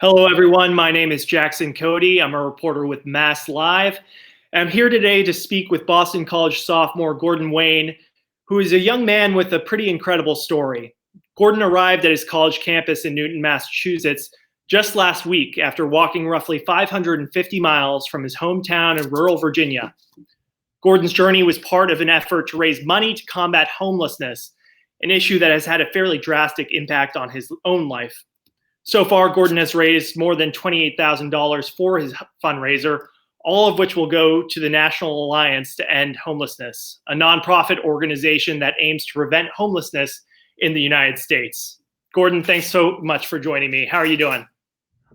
Hello, everyone. My name is Jackson Cody. I'm a reporter with MassLive. I'm here today to speak with Boston College sophomore Gordon Wayne, who is a young man with a pretty incredible story. Gordon arrived at his college campus in Newton, Massachusetts just last week after walking roughly 550 miles from his hometown in rural Virginia. Gordon's journey was part of an effort to raise money to combat homelessness, an issue that has had a fairly drastic impact on his own life. So far, Gordon has raised more than $28,000 for his fundraiser, all of which will go to the National Alliance to End Homelessness, a nonprofit organization that aims to prevent homelessness in the United States. Gordon, thanks so much for joining me. How are you doing?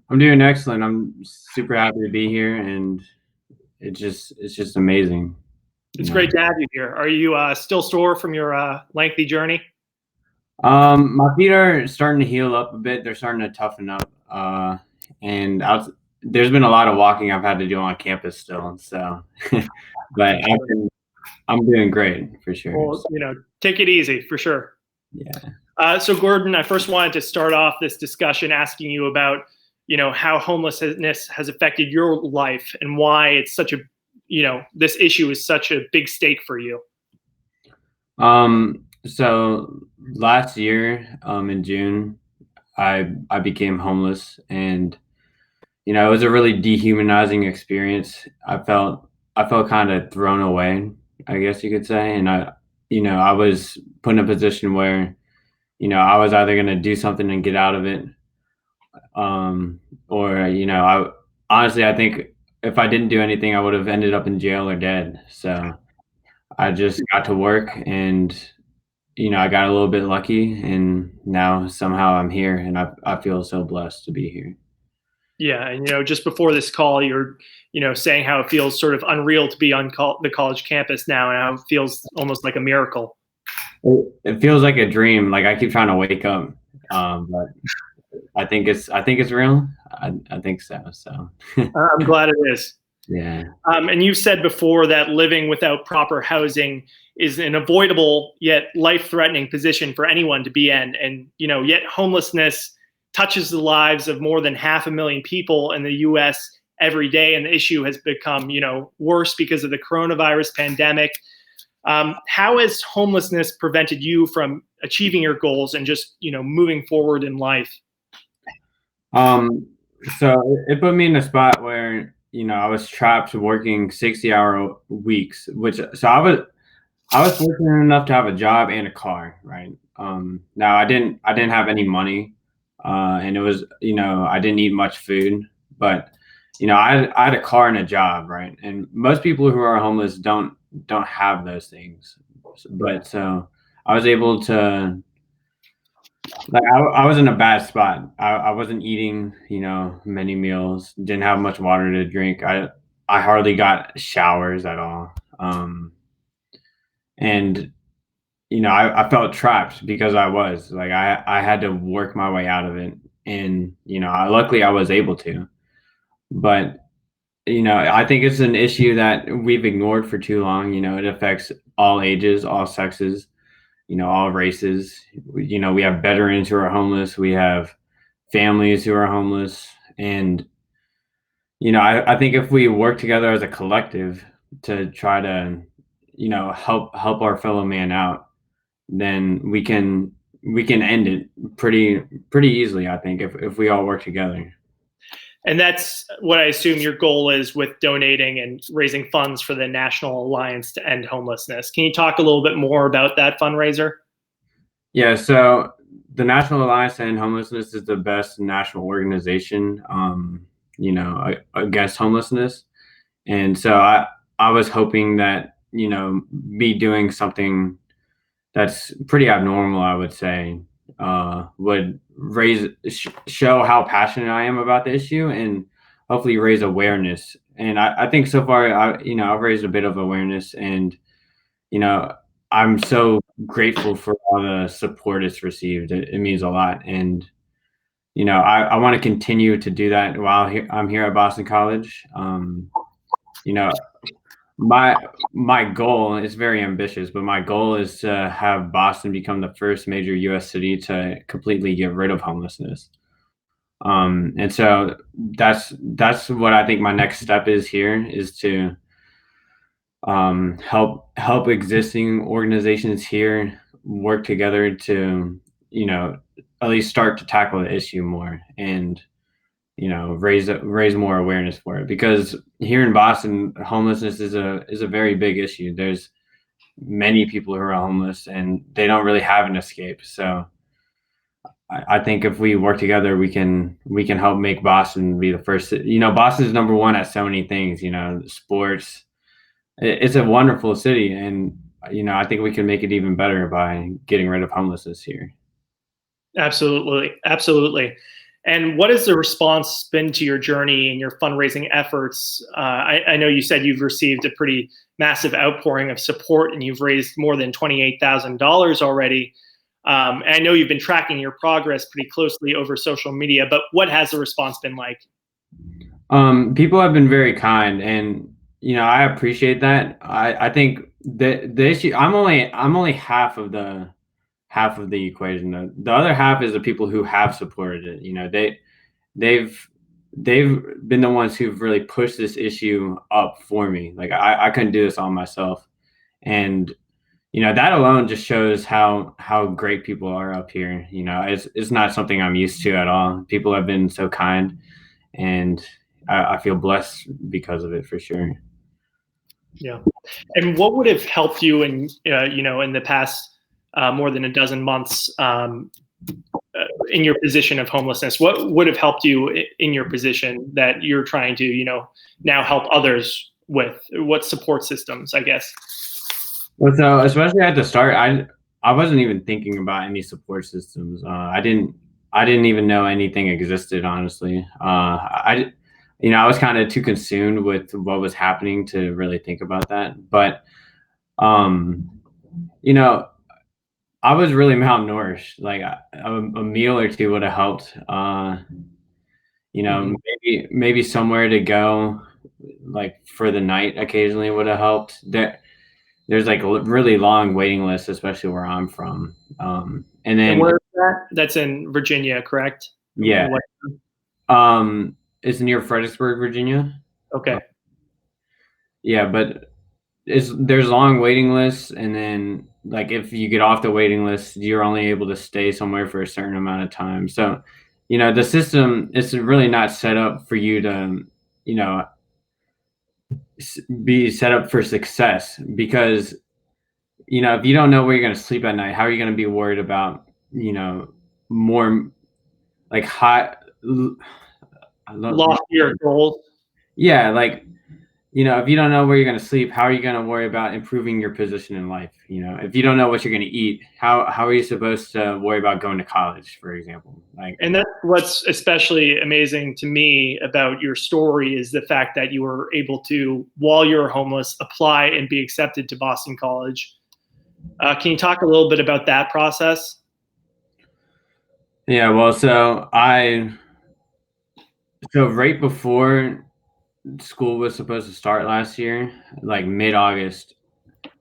I'm doing excellent. I'm super happy to be here, and it's just amazing. It's great to have you here. Are you still sore from your lengthy journey? My feet are starting to heal up a bit. They're starting to toughen up, and there's been a lot of walking I've had to do on campus still. So, but I'm doing great for sure. Well, take it easy for sure. Yeah. So Gordon, I first wanted to start off this discussion asking you about, how homelessness has affected your life and why it's such a, this issue is such a big stake for you. So last year, in June, I became homeless, and it was a really dehumanizing experience. I felt kind of thrown away, I guess you could say, and I was put in a position where, I was either going to do something and get out of it, or I think if I didn't do anything, I would have ended up in jail or dead. So I just got to work, and I got a little bit lucky, and now somehow I'm here, and I feel so blessed to be here. Yeah, and just before this call, you're saying how it feels sort of unreal to be on the college campus now, and how it feels almost like a miracle. It feels like a dream. Like I keep trying to wake up, but I think it's real. I think so. So I'm glad it is. Yeah. And you said before that living without proper housing is an avoidable yet life-threatening position for anyone to be in, and yet homelessness touches the lives of more than 500,000 people in the U.S. every day, and the issue has become worse because of the coronavirus pandemic. How has homelessness prevented you from achieving your goals and just moving forward in life? So it put me in a spot where I was trapped working 60-hour weeks, so I was fortunate enough to have a job and a car, right? Now I didn't have any money, and it was I didn't eat much food, but I had a car and a job, right? And most people who are homeless don't have those things, but so I was able to. Like I was in a bad spot. I wasn't eating, many meals. Didn't have much water to drink. I hardly got showers at all. And I felt trapped because I was like I had to work my way out of it, and luckily I was able to. But I think it's an issue that we've ignored for too long. It affects all ages, all sexes, all races. We have veterans who are homeless. We have families who are homeless. And, I think if we work together as a collective to try to, help our fellow man out, then we can end it pretty easily, I think, if we all work together. And that's what I assume your goal is with donating and raising funds for the National Alliance to End Homelessness. Can you talk a little bit more about that fundraiser? Yeah, so the National Alliance to End Homelessness is the best national organization, against homelessness. And so I was hoping that, me doing something that's pretty abnormal, I would say, would show how passionate I am about the issue, and hopefully raise awareness. And I think so far, I've raised a bit of awareness, and, I'm so grateful for all the support it's received. It means a lot. And, I want to continue to do that while I'm here at Boston College. My goal is very ambitious, but my goal is to have Boston become the first major U.S. city to completely get rid of homelessness. And so that's what I think my next step is here, is to help existing organizations here work together to, you know, at least start to tackle the issue more, and raise more awareness for it, because here in Boston, homelessness is a very big issue. There's many people who are homeless and they don't really have an escape. So I think if we work together, we can help make Boston be the first. Boston's number one at so many things. Sports. It's a wonderful city, and I think we can make it even better by getting rid of homelessness here. Absolutely, absolutely. And what has the response been to your journey and your fundraising efforts? I know you said you've received a pretty massive outpouring of support, and you've raised more than $28,000 already. And I know you've been tracking your progress pretty closely over social media, but what has the response been like? People have been very kind, and I appreciate that. I think the issue, I'm only half of the equation. The other half is the people who have supported it. They've they've been the ones who've really pushed this issue up for me. Like I couldn't do this all myself, and that alone just shows how great people are up here. It's not something I'm used to at all. People have been so kind, and I feel blessed because of it, for sure. Yeah. And what would have helped you in the past more than a dozen months in your position of homelessness? What would have helped you in your position that you're trying to, now help others with? What support systems, I guess? Well, so especially at the start, I wasn't even thinking about any support systems. I didn't even know anything existed, honestly. I was kind of too consumed with what was happening to really think about that. But um, you know, I was really malnourished. Like a meal or two would have helped. Mhm. Maybe somewhere to go, like for the night, occasionally would have helped. There's like a really long waiting list, especially where I'm from. And And then where is that? That's in Virginia, correct? yeah, What? it's near Fredericksburg, Virginia. Uh, Okay. yeah, but there's long waiting lists, and then like if you get off the waiting list, you're only able to stay somewhere for a certain amount of time. So, the system is really not set up for you to, you know, be set up for success, because if you don't know where you're going to sleep at night, how are you going to be worried about, more like high, I love, Loftier goals. yeah, like, if you don't know where you're going to sleep, how are you going to worry about improving your position in life? If you don't know what you're going to eat, how are you supposed to worry about going to college, for example? Like, And that's what's especially amazing to me about your story, is the fact that you were able to, while you were homeless, apply and be accepted to Boston College. Can you talk a little bit about that process? yeah, well, so right before school was supposed to start last year, like mid-August,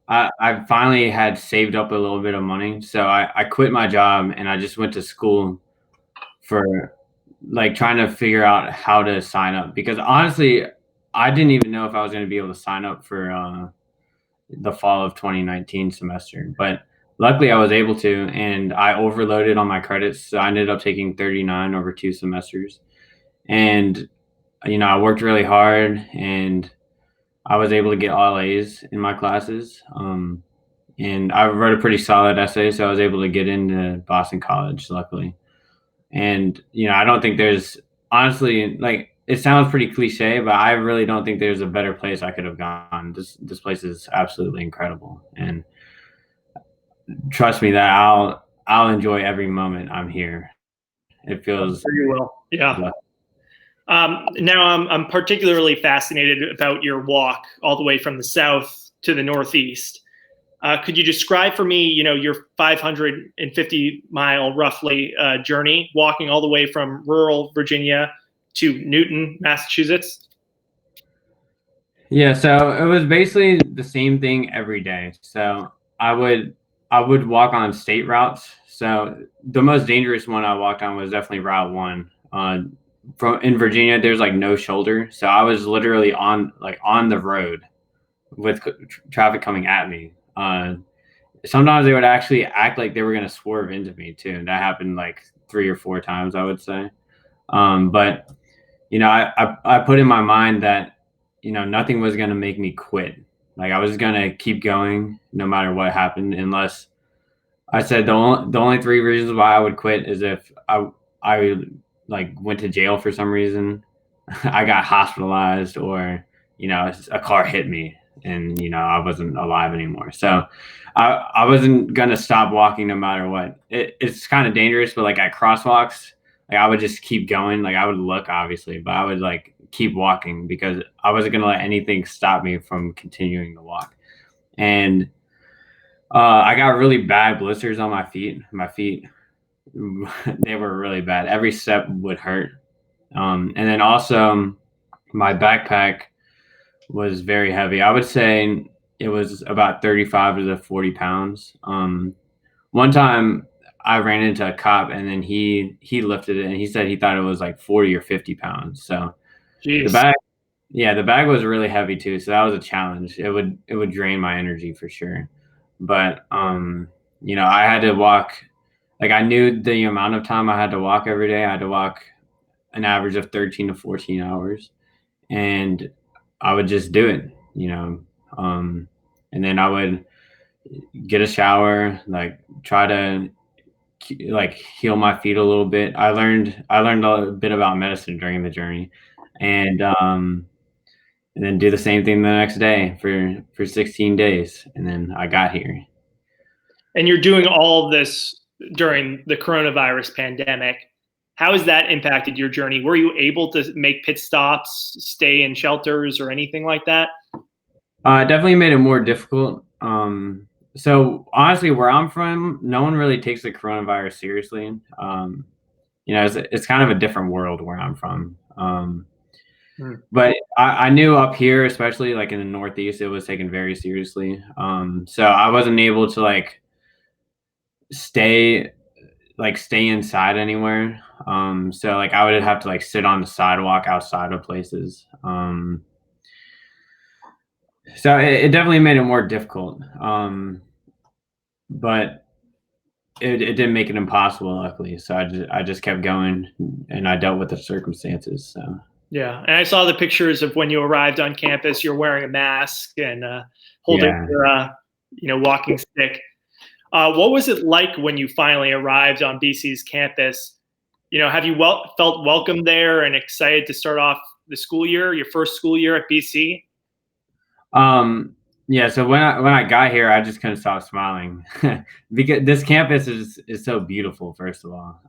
I finally had saved up a little bit of money. So I quit my job and I just went to school for, like, trying to figure out how to sign up, because honestly, I didn't even know if I was going to be able to sign up for the fall of 2019 semester. But luckily I was able to, and I overloaded on my credits. So I ended up taking 39 over 2 semesters. And, I worked really hard, and I was able to get all A's in my classes. And I wrote a pretty solid essay, so I was able to get into Boston College, luckily. And I don't think there's, honestly, like, it sounds pretty cliche, but I really don't think there's a better place I could have gone. This place is absolutely incredible, and trust me that I'll enjoy every moment I'm here. It I'm feels sure you will. Yeah. blessed. Now I'm particularly fascinated about your walk all the way from the south to the northeast. Could you describe for me, your 550-mile roughly journey, walking all the way from rural Virginia to Newton, Massachusetts? Yeah, so it was basically the same thing every day. So I would I would walk on state routes. So the most dangerous one I walked on was definitely Route 1. From in Virginia, there's like no shoulder, so I was literally on the road with traffic coming at me. Sometimes they would actually act like they were going to swerve into me too, and that happened like 3 or 4 times, I would say. But I put in my mind that nothing was going to make me quit. Like I was going to keep going no matter what happened, unless I said the only three reasons why I would quit is if I like went to jail for some reason, I got hospitalized, or a car hit me and I wasn't alive anymore. So I wasn't gonna stop walking no matter what. It's kind of dangerous, but like at crosswalks, like I would just keep going. Like I would look obviously, but I would like keep walking because I wasn't gonna let anything stop me from continuing to walk. And I got really bad blisters on my feet. My feet, they were really bad. Every step would hurt. And then also, my backpack was very heavy. I would say it was about 35 to 40 pounds. One time I ran into a cop, and then he lifted it, and he said he thought it was like 40 or 50 pounds. So the Jeez. bag, yeah, the bag was really heavy too. So that was a challenge. It would drain my energy for sure. But I had to walk. Like I knew the amount of time I had to walk every day. I had to walk an average of 13 to 14 hours, and I would just do it. And then I would get a shower, like try to like heal my feet a little bit. I learned a bit about medicine during the journey, and then do the same thing the next day for 16 days, and then I got here. And you're doing all of this during the coronavirus pandemic. How has that impacted your journey? Were you able to make pit stops, stay in shelters, or anything like that? It definitely made it more difficult. So honestly, where I'm from, no one really takes the coronavirus seriously. It's kind of a different world where I'm from. Hmm. But I knew up here, especially like in the Northeast, it was taken very seriously. So I wasn't able to stay stay inside anywhere. So like I would have to like sit on the sidewalk outside of places. So it definitely made it more difficult. But it didn't make it impossible, luckily. So I just kept going, and I dealt with the circumstances. So Yeah, and I saw the pictures of when you arrived on campus. You're wearing a mask and holding yeah. your, walking stick. What was it like when you finally arrived on BC's campus? Have you felt welcome there and excited to start off the school year, your first school year at BC? Yeah, so when I got here, I just couldn't stop smiling because this campus is so beautiful, first of all.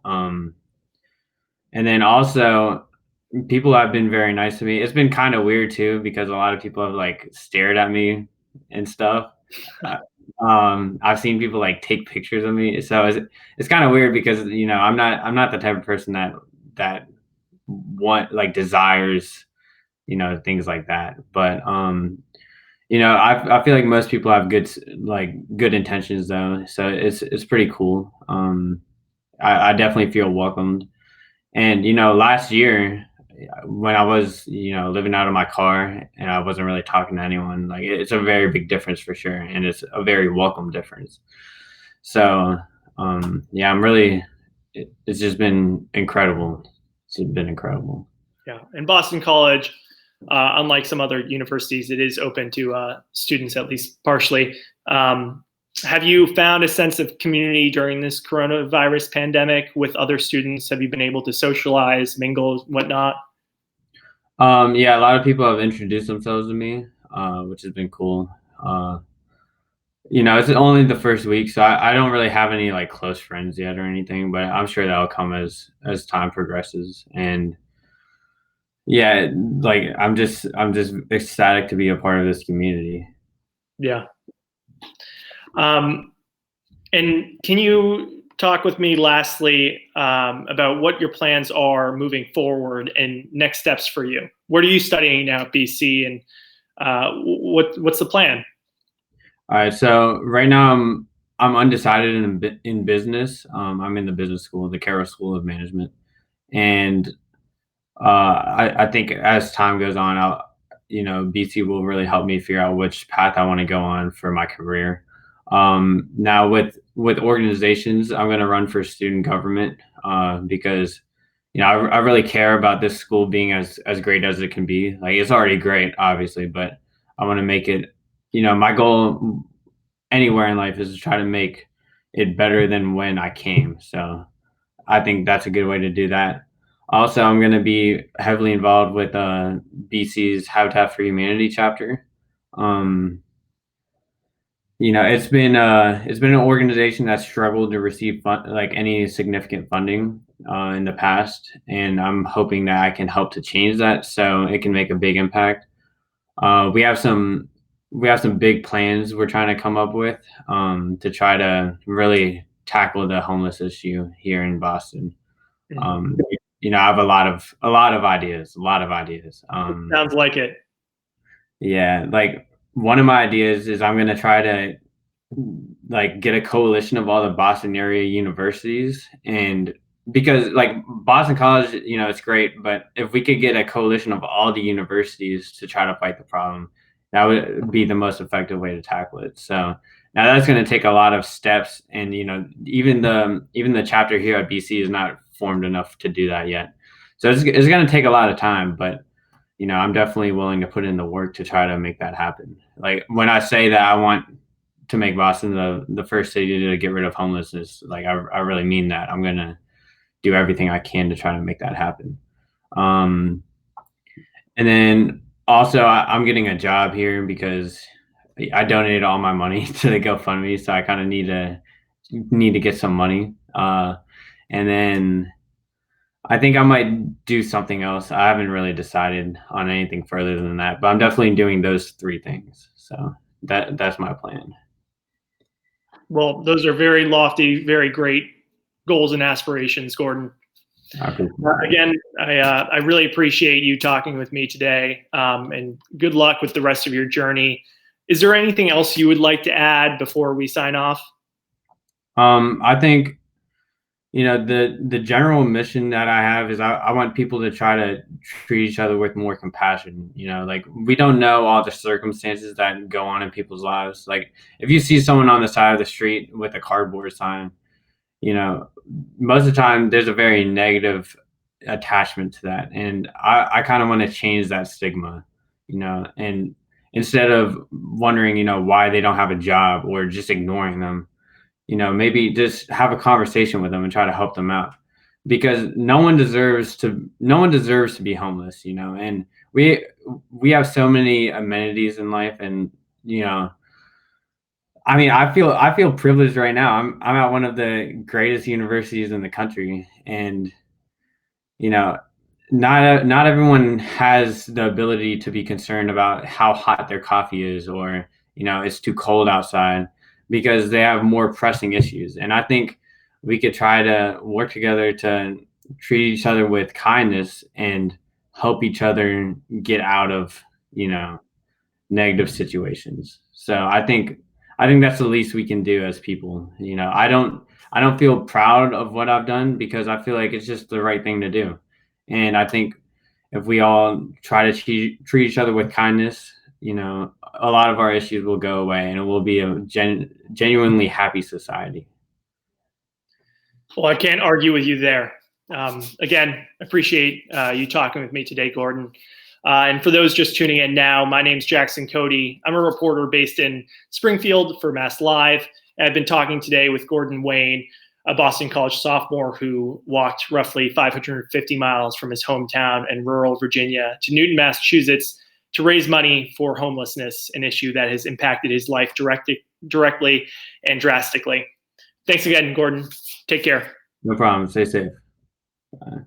And then also people have been very nice to me. It's been kind of weird too because a lot of people have like stared at me and stuff. Uh, I've seen people like take pictures of me, so it's kind of weird because I'm not the type of person that want like desires things like that. But I feel like most people have good intentions though, so it's pretty cool. I definitely feel welcomed. And last year when I was living out of my car and I wasn't really talking to anyone, like it's a very big difference for sure, and it's a very welcome difference. So yeah, it's just been incredible. It's been incredible. Yeah, and Boston College, unlike some other universities, it is open to students at least partially. Have you found a sense of community during this coronavirus pandemic with other students? Have you been able to socialize, mingle, whatnot? Yeah, a lot of people have introduced themselves to me, which has been cool. It's only the first week, so I don't really have any like close friends yet or anything, but I'm sure that'll come as time progresses. And yeah, like I'm just ecstatic to be a part of this community. Yeah. Um, and can you talk with me lastly about what your plans are moving forward and next steps for you? What are you studying now at BC, and what's the plan? All right, so right now I'm undecided in business. I'm in the business school, the Carroll School of Management, And I think as time goes on, BC will really help me figure out which path I want to go on for my career. Now with organizations, I'm going to run for student government because I really care about this school being as great as it can be. Like it's already great, obviously, but I want to make it. My goal anywhere in life is to try to make it better than when I came. So I think that's a good way to do that. Also, I'm going to be heavily involved with BC's Habitat for Humanity chapter. Um, it's been an organization that struggled to receive like any significant funding in the past, and I'm hoping that I can help to change that so it can make a big impact. We have some big plans we're trying to come up with to try to really tackle the homeless issue here in Boston. Um, I have a lot of ideas, Sounds like it. Yeah, like one of my ideas is I'm gonna try to like get a coalition of all the Boston area universities, and because like Boston College, it's great, but if we could get a coalition of all the universities to try to fight the problem, that would be the most effective way to tackle it. So now that's going to take a lot of steps, and even the chapter here at BC is not formed enough to do that yet. So it's going to take a lot of time, but I'm definitely willing to put in the work to try to make that happen. Like when I say that I want to make Boston the first city to get rid of homelessness, like I really mean that. I'm gonna do everything I can to try to make that happen. Um, and then also I'm getting a job here because I donated all my money to the GoFundMe, so I kind of need to get some money. And then I think I might do something else. I haven't really decided on anything further than that, but I'm definitely doing those three things. So that's my plan. Well, those are very lofty, very great goals and aspirations, Gordon. Again, I really appreciate you talking with me today, and good luck with the rest of your journey. Is there anything else you would like to add before we sign off? I think the general mission that I have is I want people to try to treat each other with more compassion. Like we don't know all the circumstances that go on in people's lives. Like if you see someone on the side of the street with a cardboard sign, most of the time there's a very negative attachment to that, and I kind of want to change that stigma. And instead of wondering why they don't have a job or just ignoring them, maybe just have a conversation with them and try to help them out, because no one deserves to be homeless, and we have so many amenities in life, and I mean, I feel privileged right now. I'm at one of the greatest universities in the country, and you know, not everyone has the ability to be concerned about how hot their coffee is, or it's too cold outside, because they have more pressing issues. And I think we could try to work together to treat each other with kindness and help each other get out of negative situations. So I think that's the least we can do as people. I don't feel proud of what I've done, because I feel like it's just the right thing to do. And I think if we all try to treat each other with kindness, a lot of our issues will go away, and it will be a genuinely happy society. Well, I can't argue with you there. Again, appreciate you talking with me today, Gordon. And for those just tuning in now, my name's Jackson Cody. I'm a reporter based in Springfield for MassLive. And I've been talking today with Gordon Wayne, a Boston College sophomore who walked roughly 550 miles from his hometown in rural Virginia to Newton, Massachusetts, to raise money for homelessness, an issue that has impacted his life directly and drastically. Thanks again, Gordon. Take care. No problem. Stay safe. Bye.